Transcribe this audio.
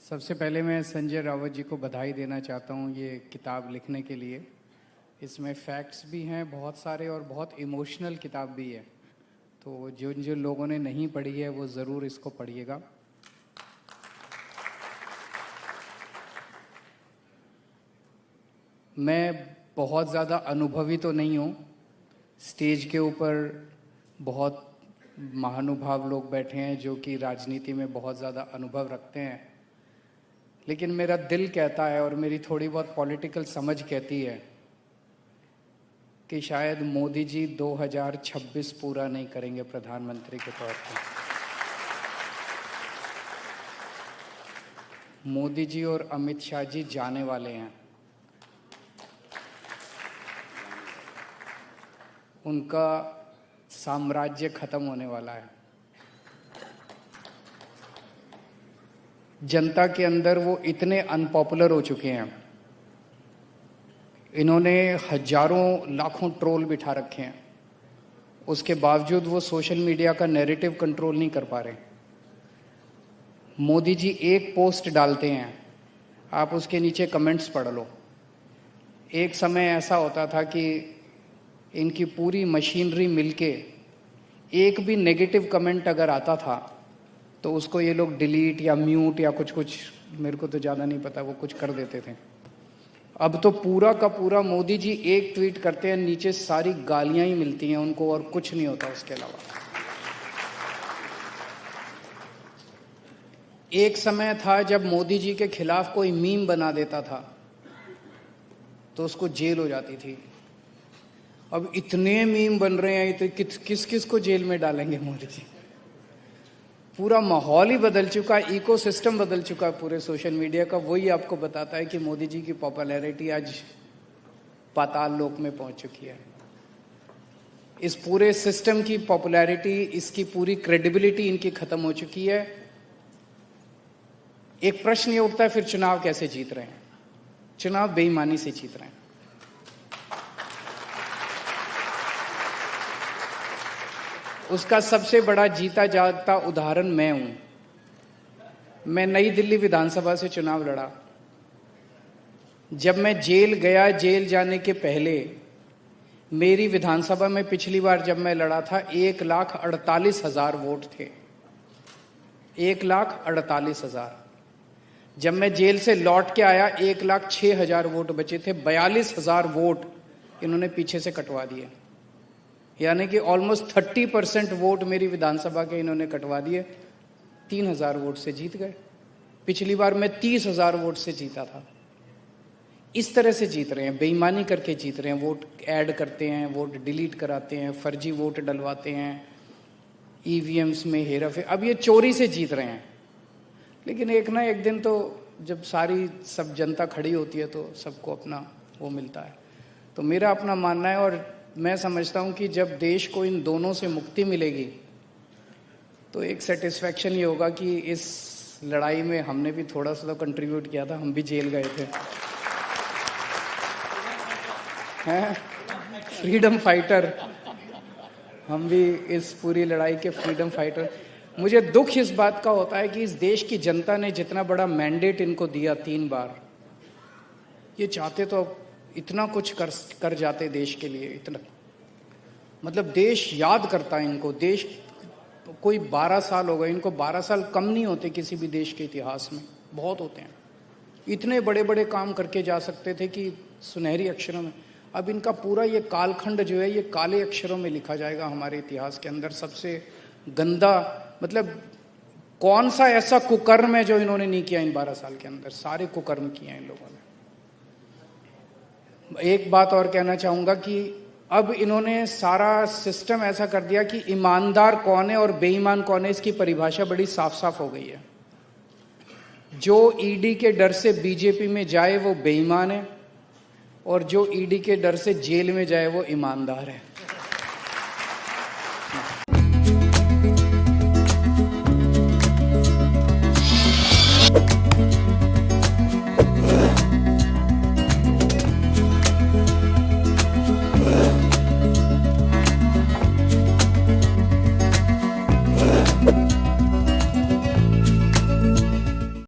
सबसे पहले मैं संजय रावत जी को बधाई देना चाहता हूँ ये किताब लिखने के लिए। इसमें फैक्ट्स भी हैं बहुत सारे और बहुत इमोशनल किताब भी है, तो जिन लोगों ने नहीं पढ़ी है वो ज़रूर इसको पढ़िएगा। मैं बहुत ज़्यादा अनुभवी तो नहीं हूँ, स्टेज के ऊपर बहुत महानुभाव लोग बैठे हैं जो कि राजनीति में बहुत ज़्यादा अनुभव रखते हैं, लेकिन मेरा दिल कहता है और मेरी थोड़ी बहुत पॉलिटिकल समझ कहती है कि शायद मोदी जी 2026 पूरा नहीं करेंगे प्रधानमंत्री के तौर पर। मोदी जी और अमित शाह जी जाने वाले हैं, उनका साम्राज्य खत्म होने वाला है। जनता के अंदर वो इतने अनपॉपुलर हो चुके हैं, इन्होंने हजारों लाखों ट्रोल बिठा रखे हैं, उसके बावजूद वो सोशल मीडिया का नैरेटिव कंट्रोल नहीं कर पा रहे। मोदी जी एक पोस्ट डालते हैं, आप उसके नीचे कमेंट्स पढ़ लो। एक समय ऐसा होता था कि इनकी पूरी मशीनरी मिलके एक भी नेगेटिव कमेंट अगर आता था तो उसको ये लोग डिलीट या म्यूट या कुछ मेरे को तो ज़्यादा नहीं पता, वो कुछ कर देते थे। अब तो पूरा का पूरा मोदी जी एक ट्वीट करते हैं, नीचे सारी गालियां ही मिलती हैं उनको और कुछ नहीं होता उसके अलावा। एक समय था जब मोदी जी के खिलाफ कोई मीम बना देता था तो उसको जेल हो जाती थी। अब इतने मीम बन रहे हैं, तो किस किस को जेल में डालेंगे मोदी जी। पूरा माहौल ही बदल चुका है, इकोसिस्टम बदल चुका है पूरे सोशल मीडिया का। वही आपको बताता है कि मोदी जी की पॉपुलैरिटी आज पाताल लोक में पहुंच चुकी है। इस पूरे सिस्टम की पॉपुलैरिटी, इसकी पूरी क्रेडिबिलिटी इनकी खत्म हो चुकी है। एक प्रश्न ये उठता है, फिर चुनाव कैसे जीत रहे हैं? चुनाव बेईमानी से जीत रहे हैं। उसका सबसे बड़ा जीता जागता उदाहरण मैं हूं। मैं नई दिल्ली विधानसभा से चुनाव लड़ा। जब मैं जेल गया, जेल जाने के पहले मेरी विधानसभा में पिछली बार जब मैं लड़ा था 1,48,000 वोट थे। 1,48,000। जब मैं जेल से लौट के आया 1,06,000 वोट बचे थे। 42,000 वोट इन्होंने पीछे से कटवा दिए, यानी कि ऑलमोस्ट 30% वोट मेरी विधानसभा के इन्होंने कटवा दिए। 3,000 वोट से जीत गए। पिछली बार मैं 30,000 वोट से जीता था। इस तरह से जीत रहे हैं, बेईमानी करके जीत रहे हैं। वोट ऐड करते हैं, वोट डिलीट कराते हैं, फर्जी वोट डलवाते हैं, ईवीएम्स में हेरा फेरी। अब ये चोरी से जीत रहे हैं। लेकिन एक ना एक दिन तो जब सब जनता खड़ी होती है तो सबको अपना वो मिलता है। तो मेरा अपना मानना है और मैं समझता हूं कि जब देश को इन दोनों से मुक्ति मिलेगी तो एक सेटिस्फैक्शन ये होगा कि इस लड़ाई में हमने भी थोड़ा सा तो कंट्रीब्यूट किया था। हम भी जेल गए थे, हैं फ्रीडम फाइटर। हम भी इस पूरी लड़ाई के फ्रीडम फाइटर। मुझे दुख इस बात का होता है कि इस देश की जनता ने जितना बड़ा मैंडेट इनको दिया 3 बार, ये चाहते तो इतना कुछ कर जाते देश के लिए। इतना मतलब देश याद करता है इनको। देश कोई 12 साल हो गए इनको, 12 साल कम नहीं होते किसी भी देश के इतिहास में, बहुत होते हैं। इतने बड़े बड़े काम करके जा सकते थे कि सुनहरी अक्षरों में। अब इनका पूरा ये कालखंड जो है ये काले अक्षरों में लिखा जाएगा हमारे इतिहास के अंदर। सबसे गंदा, मतलब कौन सा ऐसा कुकर्म है जो इन्होंने नहीं किया इन 12 साल के अंदर? सारे कुकर्म किए हैं इन लोगों ने। एक बात और कहना चाहूंगा कि अब इन्होंने सारा सिस्टम ऐसा कर दिया कि ईमानदार कौन है और बेईमान कौन है, इसकी परिभाषा बड़ी साफ साफ हो गई है। जो ईडी के डर से बीजेपी में जाए वो बेईमान है और जो ईडी के डर से जेल में जाए वो ईमानदार है।